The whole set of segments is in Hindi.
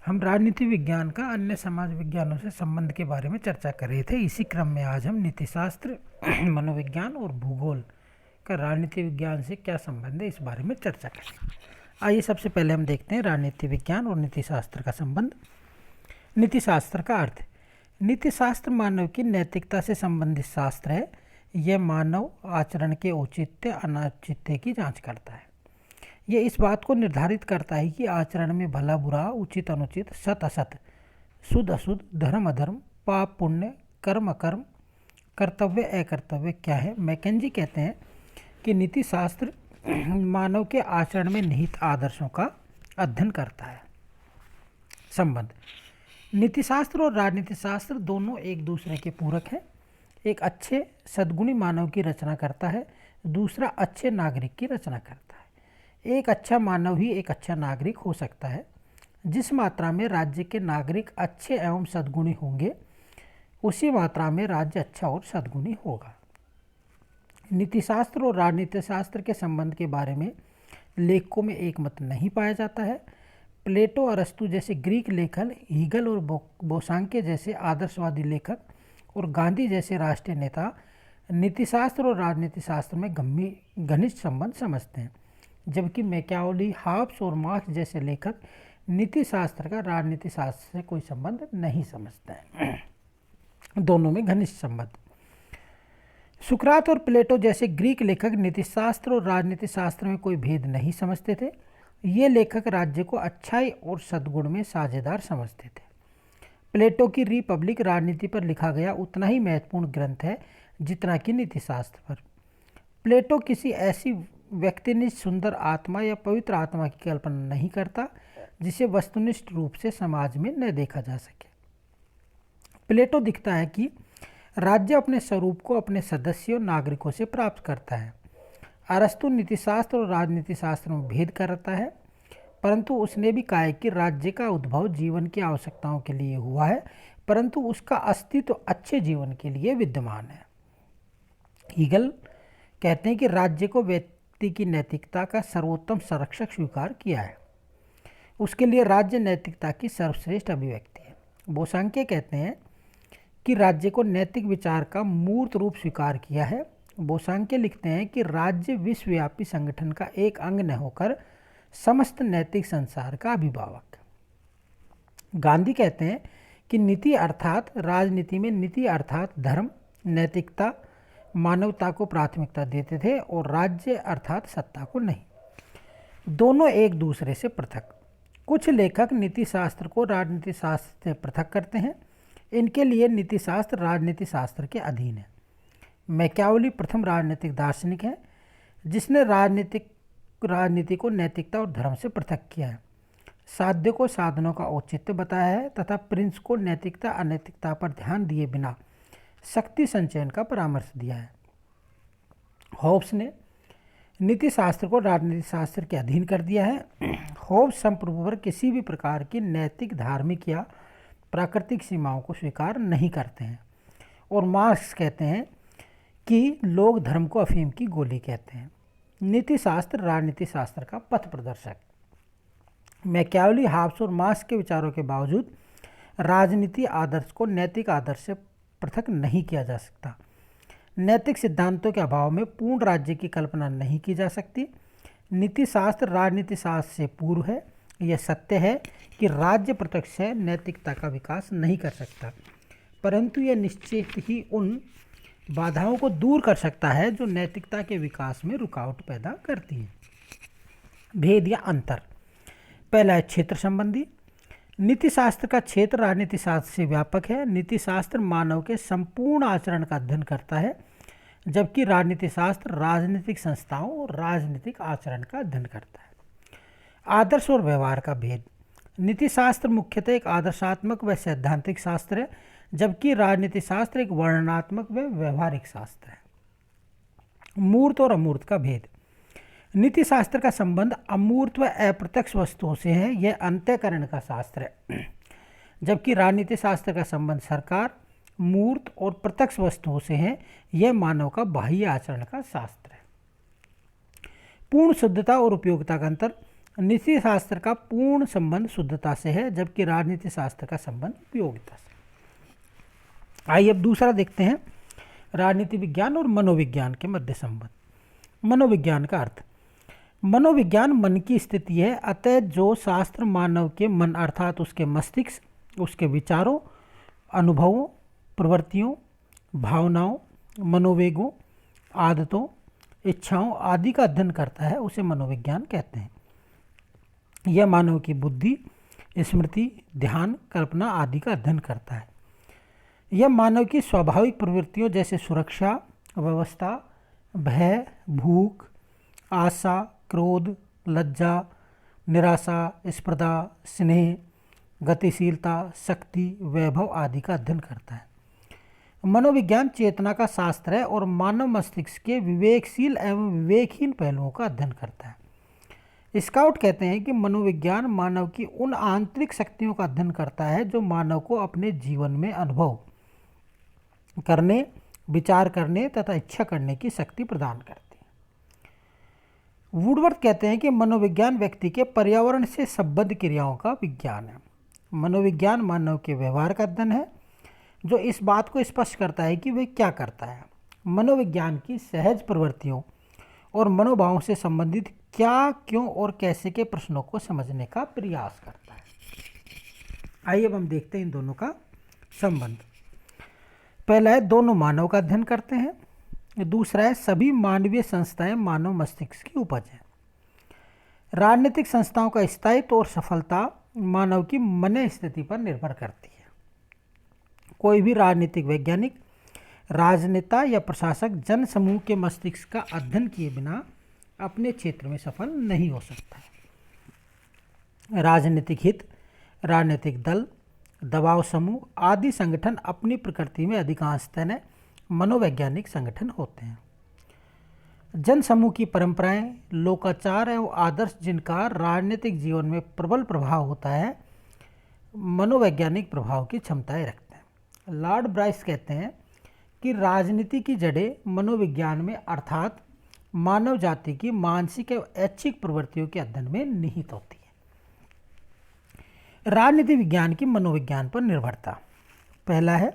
हम राजनीति विज्ञान का अन्य समाज विज्ञानों से संबंध के बारे में चर्चा कर रहे थे। इसी क्रम में आज हम नीतिशास्त्र, मनोविज्ञान और भूगोल का राजनीति विज्ञान से क्या संबंध है, इस बारे में चर्चा करेंगे। आइए सबसे पहले हम देखते हैं राजनीति विज्ञान और नीतिशास्त्र का संबंध। नीतिशास्त्र का अर्थ। नीतिशास्त्र मानव की नैतिकता से संबंधित शास्त्र है। यह मानव आचरण के औचित्य अनौचित्य की जांच करता है। यह इस बात को निर्धारित करता है कि आचरण में भला बुरा, उचित अनुचित, सत असत, शुद्ध अशुद्ध, धर्म अधर्म, पाप पुण्य, कर्म अकर्म, कर्तव्य अकर्तव्य क्या है। मैकेंजी कहते हैं कि नीति शास्त्र मानव के आचरण में निहित आदर्शों का अध्ययन करता है। संबंध। नीतिशास्त्र और राजनीति शास्त्र दोनों एक दूसरे के पूरक हैं। एक अच्छे सद्गुणी मानव की रचना करता है, दूसरा अच्छे नागरिक की रचना करता है। एक अच्छा मानव ही एक अच्छा नागरिक हो सकता है। जिस मात्रा में राज्य के नागरिक अच्छे एवं सद्गुणी होंगे, उसी मात्रा में राज्य अच्छा और सद्गुणी होगा। नीतिशास्त्र और राजनीति शास्त्र के संबंध के बारे में लेखकों में एक मत नहीं पाया जाता है। प्लेटो, अरस्तु जैसे ग्रीक लेखक, हीगल और बोसांके जैसे आदर्शवादी लेखक और गांधी जैसे राष्ट्रीय नेता नीतिशास्त्र और राजनीति शास्त्र में घनिष्ठ संबंध समझते हैं, जबकि मैकियावेली, हॉब्स और मार्क्स जैसे लेखक नीति शास्त्र का राजनीति शास्त्र से कोई संबंध नहीं समझते हैं। दोनों में घनिष्ठ संबंध। सुकरात और प्लेटो जैसे ग्रीक लेखक नीति शास्त्र और राजनीति शास्त्र में कोई भेद नहीं समझते थे। ये लेखक राज्य को अच्छाई और सद्गुण में साझेदार समझते थे। प्लेटो की रिपब्लिक राजनीति पर लिखा गया उतना ही महत्वपूर्ण ग्रंथ है जितना कि नीति शास्त्र पर। प्लेटो किसी ऐसी व्यक्तिनिष्ठ सुंदर आत्मा या पवित्र आत्मा की कल्पना नहीं करता जिसे वस्तुनिष्ठ रूप से समाज में न देखा जा सके। प्लेटो दिखता है कि राज्य अपने स्वरूप को अपने सदस्यों नागरिकों से प्राप्त करता है। अरस्तु नीतिशास्त्र और राजनीति शास्त्र में भेद करता है, परंतु उसने भी कहा है कि राज्य का उद्भव जीवन की आवश्यकताओं के लिए हुआ है, परंतु उसका अस्तित्व अच्छे जीवन के लिए विद्यमान है। हीगल कहते हैं कि राज्य को व्यक्ति की नैतिकता का सर्वोत्तम संरक्षक स्वीकार किया है। उसके लिए राज्य नैतिकता की सर्वश्रेष्ठ अभिव्यक्ति है। बोसांके कहते हैं कि राज्य को नैतिक विचार का मूर्त रूप स्वीकार किया है। बोसांके लिखते हैं कि राज्य विश्वव्यापी संगठन का एक अंग न होकर समस्त नैतिक संसार का अभिभावक। गांधी कहते हैं कि नीति अर्थात राजनीति में नीति अर्थात धर्म, नैतिकता, मानवता को प्राथमिकता देते थे और राज्य अर्थात सत्ता को नहीं। दोनों एक दूसरे से पृथक। कुछ लेखक नीति शास्त्र को राजनीति शास्त्र से पृथक करते हैं। इनके लिए नीति शास्त्र राजनीति शास्त्र के अधीन है। मैकियावेली प्रथम राजनीतिक दार्शनिक है जिसने राजनीति को नैतिकता और धर्म से पृथक किया है। साध्य को साधनों का औचित्य बताया है तथा प्रिंस को नैतिकता अनैतिकता पर ध्यान दिए बिना शक्ति संचयन का परामर्श दिया है। होब्स ने नीति शास्त्र को राजनीति शास्त्र के अधीन कर दिया है। होब्स संप्रभु पर किसी भी प्रकार की नैतिक, धार्मिक या प्राकृतिक सीमाओं को स्वीकार नहीं करते हैं। और मार्क्स कहते हैं कि लोग धर्म को अफीम की गोली कहते हैं। नीति शास्त्र राजनीति शास्त्र का पथ प्रदर्शक। मैकियावेली, हॉब्स और मार्क्स के विचारों के बावजूद राजनीति आदर्श को नैतिक आदर्श से पृथक नहीं किया जा सकता। नैतिक सिद्धांतों के अभाव में पूर्ण राज्य की कल्पना नहीं की जा सकती। नीति शास्त्र राजनीति शास्त्र से पूर्व है। यह सत्य है कि राज्य प्रत्यक्ष है नैतिकता का विकास नहीं कर सकता, परंतु यह निश्चित ही उन बाधाओं को दूर कर सकता है जो नैतिकता के विकास में रुकावट पैदा करती हैं। भेद या अंतर। पहला है क्षेत्र संबंधी। नीति शास्त्र का क्षेत्र राजनीति शास्त्र से व्यापक है। नीति शास्त्र मानव के संपूर्ण आचरण का अध्ययन करता है, जबकि राजनीति शास्त्र राजनीतिक संस्थाओं और राजनीतिक आचरण का अध्ययन करता है। आदर्श और व्यवहार का भेद। नीति शास्त्र मुख्यतः एक आदर्शात्मक व सैद्धांतिक शास्त्र है, जबकि राजनीति शास्त्र एक वर्णनात्मक व व्यवहारिक शास्त्र है। मूर्त और अमूर्त का भेद। नीति शास्त्र का संबंध अमूर्त व अप्रत्यक्ष वस्तुओं से है। यह अंतःकरण का शास्त्र है, जबकि राजनीति शास्त्र का संबंध सरकार, मूर्त और प्रत्यक्ष वस्तुओं से है। यह मानव का बाह्य आचरण का शास्त्र है। पूर्ण शुद्धता और उपयोगिता का अंतर। नीति शास्त्र का पूर्ण संबंध शुद्धता से है, जबकि राजनीति शास्त्र का संबंध उपयोगिता से। आइए अब दूसरा देखते हैं, राजनीति विज्ञान और मनोविज्ञान के मध्य संबंध। मनोविज्ञान का अर्थ, मनोविज्ञान मन की स्थिति है, अतः जो शास्त्र मानव के मन अर्थात उसके मस्तिष्क, उसके विचारों, अनुभवों, प्रवृत्तियों, भावनाओं, मनोवेगों, आदतों, इच्छाओं आदि का अध्ययन करता है, उसे मनोविज्ञान कहते हैं। यह मानव की बुद्धि, स्मृति, ध्यान, कल्पना आदि का अध्ययन करता है। यह मानव की स्वाभाविक प्रवृत्तियों जैसे सुरक्षा, व्यवस्था, भय, भूख, आशा, क्रोध, लज्जा, निराशा, स्पर्धा, स्नेह, गतिशीलता, शक्ति, वैभव आदि का अध्ययन करता है। मनोविज्ञान चेतना का शास्त्र है और मानव मस्तिष्क के विवेकशील एवं विवेकहीन पहलुओं का अध्ययन करता है। स्काउट कहते हैं कि मनोविज्ञान मानव की उन आंतरिक शक्तियों का अध्ययन करता है जो मानव को अपने जीवन में अनुभव करने, विचार करने तथा इच्छा करने की शक्ति प्रदान करती है। वुडवर्थ कहते हैं कि मनोविज्ञान व्यक्ति के पर्यावरण से संबद्ध क्रियाओं का विज्ञान है। मनोविज्ञान मानव के व्यवहार का अध्ययन है जो इस बात को स्पष्ट करता है कि वह क्या करता है। मनोविज्ञान की सहज प्रवृत्तियों और मनोभावों से संबंधित क्या, क्यों और कैसे के प्रश्नों को समझने का प्रयास करता है। आइए अब हम देखते हैं इन दोनों का संबंध। पहला है दोनों मानव का अध्ययन करते हैं, दूसरा है सभी मानवीय संस्थाएं मानव मस्तिष्क की उपज है। राजनीतिक संस्थाओं का स्थायित्व और सफलता मानव की मन स्थिति पर निर्भर करती है। कोई भी राजनीतिक वैज्ञानिक, राजनेता या प्रशासक जन समूह के मस्तिष्क का अध्ययन किए बिना अपने क्षेत्र में सफल नहीं हो सकता। राजनीतिक हित, राजनीतिक दल, दबाव समूह आदि संगठन अपनी प्रकृति में अधिकांशतः मनोवैज्ञानिक संगठन होते हैं। जन समूह की परंपराएं, लोकाचार एवं आदर्श जिनका राजनीतिक जीवन में प्रबल प्रभाव होता है, मनोवैज्ञानिक प्रभाव की क्षमताएं रखते हैं। लॉर्ड ब्राइस कहते हैं कि राजनीति की जड़ें मनोविज्ञान में अर्थात मानव जाति की मानसिक एवं ऐच्छिक प्रवृत्तियों के अध्ययन में निहित होती है। राजनीति विज्ञान की मनोविज्ञान पर निर्भरता। पहला है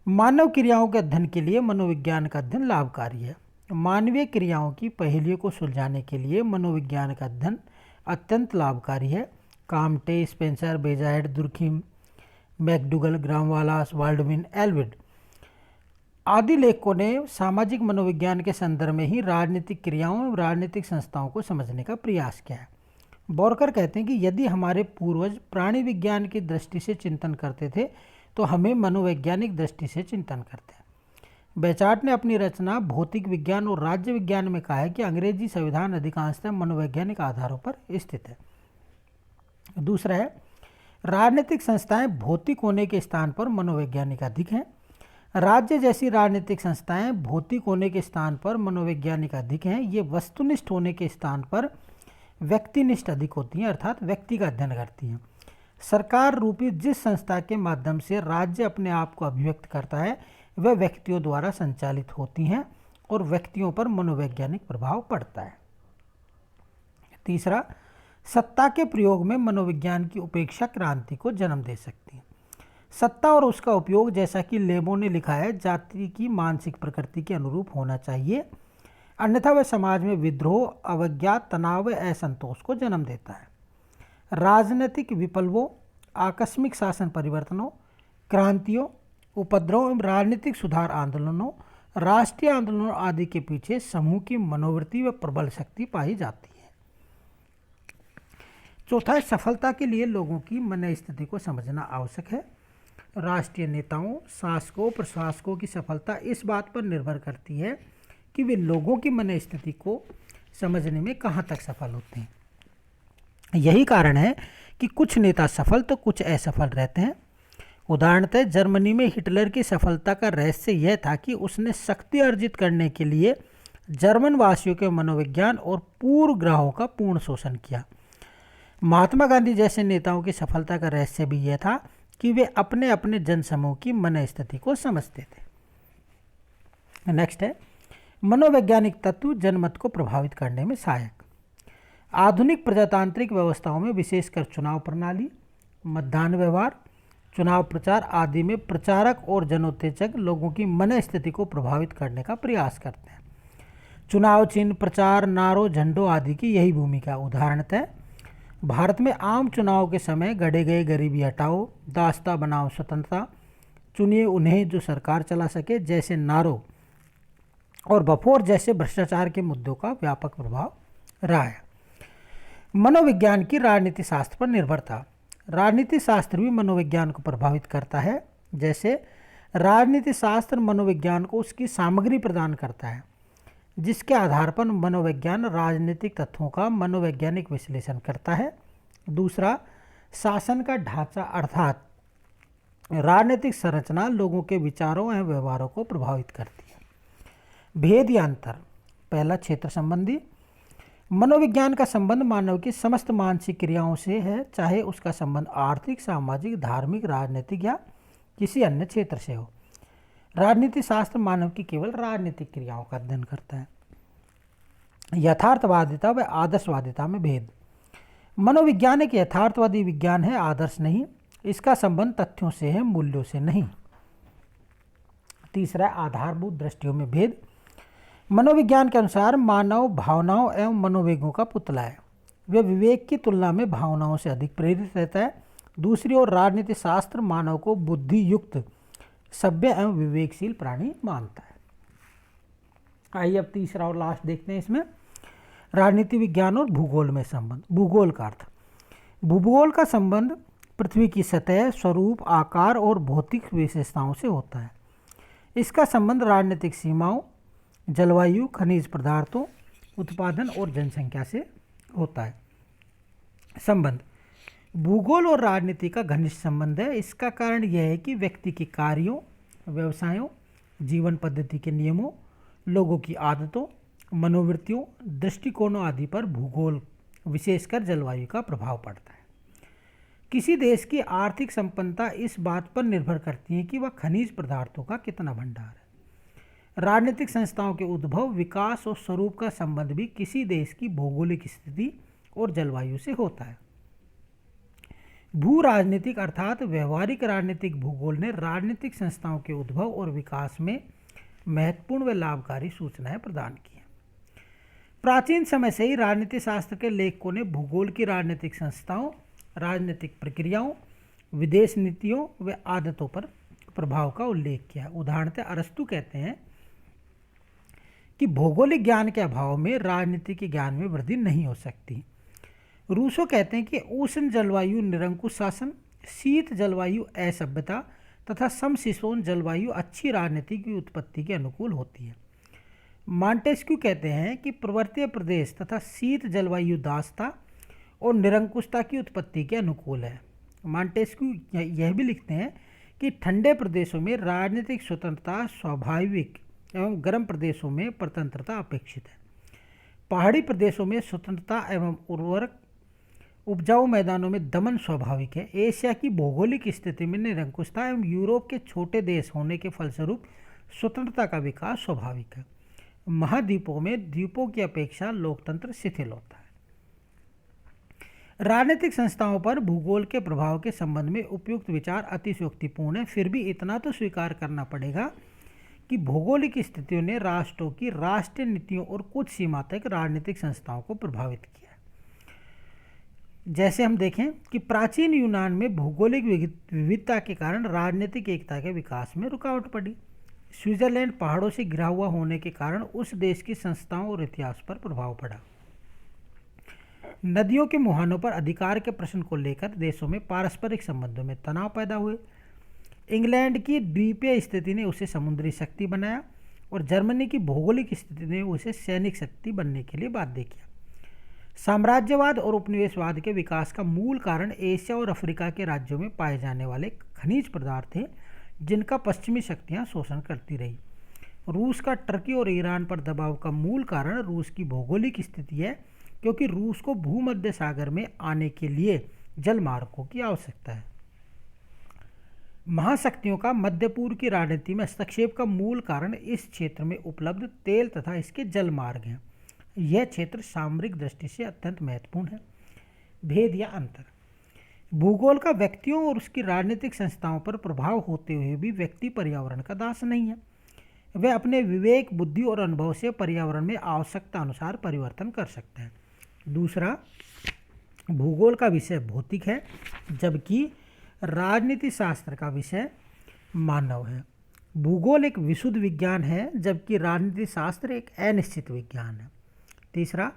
मानव क्रियाओं के अध्ययन के लिए मनोविज्ञान का अध्ययन लाभकारी है। मानवीय क्रियाओं की पहेलियों को सुलझाने के लिए मनोविज्ञान का अध्ययन अत्यंत लाभकारी है। काम्टे, स्पेंसर, बेजायड, दुर्खिम, मैकडूगल, ग्रामवालास, वाल्डविन, एल्विड आदि लेखकों ने सामाजिक मनोविज्ञान के संदर्भ में ही राजनीतिक क्रियाओं एवं राजनीतिक संस्थाओं को समझने का प्रयास किया है। बोरकर कहते हैं कि यदि हमारे पूर्वज प्राणी विज्ञान की दृष्टि से चिंतन करते थे तो हमें मनोवैज्ञानिक दृष्टि से चिंतन करते हैं। बेचार्ट ने अपनी रचना भौतिक विज्ञान और राज्य विज्ञान में कहा है कि अंग्रेजी संविधान अधिकांशतः मनोवैज्ञानिक आधारों पर स्थित है। दूसरा है राजनीतिक संस्थाएं भौतिक होने के स्थान पर मनोवैज्ञानिक अधिक हैं। राज्य जैसी राजनीतिक संस्थाएं भौतिक होने के स्थान पर मनोवैज्ञानिक अधिक हैं। ये वस्तुनिष्ठ होने के स्थान पर व्यक्तिनिष्ठ अधिक होती हैं, अर्थात व्यक्ति का अध्ययन करती हैं। सरकार रूपी जिस संस्था के माध्यम से राज्य अपने आप को अभिव्यक्त करता है वह व्यक्तियों द्वारा संचालित होती हैं और व्यक्तियों पर मनोवैज्ञानिक प्रभाव पड़ता है। तीसरा, सत्ता के प्रयोग में मनोविज्ञान की उपेक्षा क्रांति को जन्म दे सकती है। सत्ता और उसका उपयोग, जैसा कि लेबो ने लिखा है, जाति की मानसिक प्रकृति के अनुरूप होना चाहिए, अन्यथा वह समाज में विद्रोह, अवज्ञा, तनाव, असंतोष को जन्म देता है। राजनीतिक विप्लवों, आकस्मिक शासन परिवर्तनों, क्रांतियों, उपद्रव एवं राजनीतिक सुधार आंदोलनों, राष्ट्रीय आंदोलनों आदि के पीछे समूह की मनोवृत्ति व प्रबल शक्ति पाई जाती है। चौथा है सफलता के लिए लोगों की मन स्थिति को समझना आवश्यक है। राष्ट्रीय नेताओं, शासकों, प्रशासकों की सफलता इस बात पर निर्भर करती है कि वे लोगों की मन स्थिति को समझने में कहाँ तक सफल होते हैं। यही कारण है कि कुछ नेता सफल तो कुछ असफल रहते हैं। उदाहरणतः जर्मनी में हिटलर की सफलता का रहस्य यह था कि उसने शक्ति अर्जित करने के लिए जर्मन वासियों के मनोविज्ञान और पूर्वग्रहों का पूर्ण शोषण किया। महात्मा गांधी जैसे नेताओं की सफलता का रहस्य भी यह था कि वे अपने अपने जनसमूह की मन स्थिति को समझते थे। नेक्स्ट है मनोवैज्ञानिक तत्व जनमत को प्रभावित करने में सहायक। आधुनिक प्रजातांत्रिक व्यवस्थाओं में विशेषकर चुनाव प्रणाली, मतदान व्यवहार, चुनाव प्रचार आदि में प्रचारक और जनोत्तेजक लोगों की मन स्थिति को प्रभावित करने का प्रयास करते हैं। चुनाव चिन्ह, प्रचार, नारों, झंडों आदि की यही भूमिका। उदाहरणतः भारत में आम चुनाव के समय गढ़े गए गरीबी हटाओ, दास्ता बनाओ स्वतंत्रता, चुनिए उन्हें जो सरकार चला सके जैसे नारों और बफोर जैसे भ्रष्टाचार के मुद्दों का व्यापक प्रभाव रहा है। मनोविज्ञान की राजनीति शास्त्र पर निर्भरता। राजनीति शास्त्र भी मनोविज्ञान को प्रभावित करता है। जैसे राजनीति शास्त्र मनोविज्ञान को उसकी सामग्री प्रदान करता है, जिसके आधार पर मनोविज्ञान राजनीतिक तथ्यों का मनोवैज्ञानिक विश्लेषण करता है। दूसरा, शासन का ढांचा अर्थात राजनीतिक संरचना लोगों के विचारों एवं व्यवहारों को प्रभावित करती है। भेद या अंतर। पहला, क्षेत्र संबंधी। मनोविज्ञान का संबंध मानव की समस्त मानसिक क्रियाओं से है, चाहे उसका संबंध आर्थिक, सामाजिक, धार्मिक, राजनीतिक या किसी अन्य क्षेत्र से हो। राजनीति शास्त्र मानव की केवल राजनीतिक क्रियाओं का अध्ययन करता है। यथार्थवादिता व आदर्शवादिता में भेद। मनोविज्ञान एक यथार्थवादी विज्ञान है, आदर्श नहीं। इसका संबंध तथ्यों से है, मूल्यों से नहीं। तीसरा, आधारभूत दृष्टियों में भेद। मनोविज्ञान के अनुसार मानव भावनाओं एवं मनोवेगों का पुतला है। वह विवेक की तुलना में भावनाओं से अधिक प्रेरित रहता है। दूसरी ओर राजनीति शास्त्र मानव को बुद्धि युक्त, सभ्य एवं विवेकशील प्राणी मानता है। आइए अब तीसरा और लास्ट देखते हैं इसमें, राजनीति विज्ञान और भूगोल में संबंध। भूगोल का अर्थ। भूगोल का संबंध पृथ्वी की सतह, स्वरूप, आकार और भौतिक विशेषताओं से होता है। इसका संबंध राजनीतिक सीमाओं, जलवायु, खनिज पदार्थों, उत्पादन और जनसंख्या से होता है। संबंध। भूगोल और राजनीति का घनिष्ठ संबंध है। इसका कारण यह है कि व्यक्ति के कार्यों, व्यवसायों, जीवन पद्धति के नियमों, लोगों की आदतों, मनोवृत्तियों, दृष्टिकोणों आदि पर भूगोल, विशेषकर जलवायु का प्रभाव पड़ता है। किसी देश की आर्थिक संपन्नता इस बात पर निर्भर करती है कि वह खनिज पदार्थों का कितना भंडार है। राजनीतिक संस्थाओं के उद्भव, विकास और स्वरूप का संबंध भी किसी देश की भौगोलिक स्थिति और जलवायु से होता है। भू राजनीतिक अर्थात व्यवहारिक राजनीतिक भूगोल ने राजनीतिक संस्थाओं के उद्भव और विकास में महत्वपूर्ण व लाभकारी सूचनाएं प्रदान की हैं। प्राचीन समय से ही राजनीति शास्त्र के लेखकों ने भूगोल की राजनीतिक संस्थाओं, राजनीतिक प्रक्रियाओं, विदेश नीतियों व आदतों पर प्रभाव का उल्लेख किया। उदाहरणतः अरस्तु कहते हैं कि भौगोलिक ज्ञान के अभाव में राजनीति के ज्ञान में वृद्धि नहीं हो सकती। रूसो कहते हैं कि उष्ण जलवायु निरंकुश शासन, शीत जलवायु असभ्यता तथा समशीतोष्ण जलवायु अच्छी राजनीति की उत्पत्ति के अनुकूल होती है। मॉन्टेस्क्यू कहते हैं कि पर्वतीय प्रदेश तथा शीत जलवायु दासता और निरंकुशता की उत्पत्ति के अनुकूल है। मॉन्टेस्क्यू यह भी लिखते हैं कि ठंडे प्रदेशों में राजनीतिक स्वतंत्रता स्वाभाविक एवं गर्म प्रदेशों में परतंत्रता अपेक्षित है। पहाड़ी प्रदेशों में स्वतंत्रता एवं उर्वरक, उपजाऊ मैदानों में दमन स्वाभाविक है। एशिया की भौगोलिक स्थिति में निरंकुशता एवं यूरोप के छोटे देश होने के फलस्वरूप स्वतंत्रता का विकास स्वाभाविक है। महाद्वीपों में द्वीपों की अपेक्षा लोकतंत्र शिथिल होता है। राजनीतिक संस्थाओं पर भूगोल के प्रभाव के संबंध में उपयुक्त विचार अतिशयोक्तिपूर्ण है। फिर भी इतना तो स्वीकार करना पड़ेगा कि भौगोलिक स्थितियों ने राष्ट्रों की राष्ट्रीय नीतियों और कुछ सीमा तक राजनीतिक संस्थाओं को प्रभावित किया है। जैसे हम देखें कि प्राचीन यूनान में भौगोलिक विविधता के कारण राजनीतिक एकता के विकास में रुकावट पड़ी। स्विट्जरलैंड पहाड़ों से घिरा हुआ होने के कारण उस देश की संस्थाओं और इतिहास पर प्रभाव पड़ा। नदियों के मुहानों पर अधिकार के प्रश्न को लेकर देशों में पारस्परिक संबंधों में तनाव पैदा हुए। इंग्लैंड की द्वीपीय स्थिति ने उसे समुद्री शक्ति बनाया और जर्मनी की भौगोलिक स्थिति ने उसे सैनिक शक्ति बनने के लिए बाध्य किया। साम्राज्यवाद और उपनिवेशवाद के विकास का मूल कारण एशिया और अफ्रीका के राज्यों में पाए जाने वाले खनिज पदार्थ थे, जिनका पश्चिमी शक्तियां शोषण करती रही। रूस का टर्की और ईरान पर दबाव का मूल कारण रूस की भौगोलिक स्थिति है, क्योंकि रूस को भूमध्य सागर में आने के लिए जल मार्गों की आवश्यकता है। महाशक्तियों का मध्य पूर्व की राजनीति में हस्तक्षेप का मूल कारण इस क्षेत्र में उपलब्ध तेल तथा इसके जल मार्ग हैं। यह क्षेत्र सामरिक दृष्टि से अत्यंत महत्वपूर्ण है। भेद या अंतर। भूगोल का व्यक्तियों और उसकी राजनीतिक संस्थाओं पर प्रभाव होते हुए भी व्यक्ति पर्यावरण का दास नहीं है। वह अपने विवेक, बुद्धि और अनुभव से पर्यावरण में आवश्यकता अनुसार परिवर्तन कर सकते हैं। दूसरा, भूगोल का विषय भौतिक है, जबकि राजनीति शास्त्र का विषय मानव है। भूगोल एक विशुद्ध विज्ञान है, जबकि राजनीति शास्त्र एक अनिश्चित विज्ञान है। तीसरा,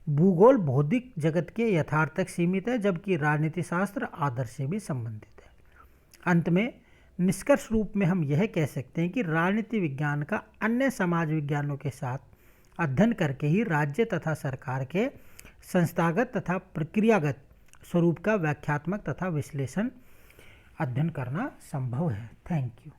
भूगोल भौतिक जगत के यथार्थ तक सीमित है, जबकि राजनीति शास्त्र आदर्श से भी संबंधित है। अंत में निष्कर्ष रूप में हम यह कह सकते हैं कि राजनीति विज्ञान का अन्य समाज विज्ञानों के साथ अध्ययन करके ही राज्य तथा सरकार के संस्थागत तथा प्रक्रियागत स्वरूप का व्याख्यात्मक तथा विश्लेषण अध्ययन करना संभव है। Thank you.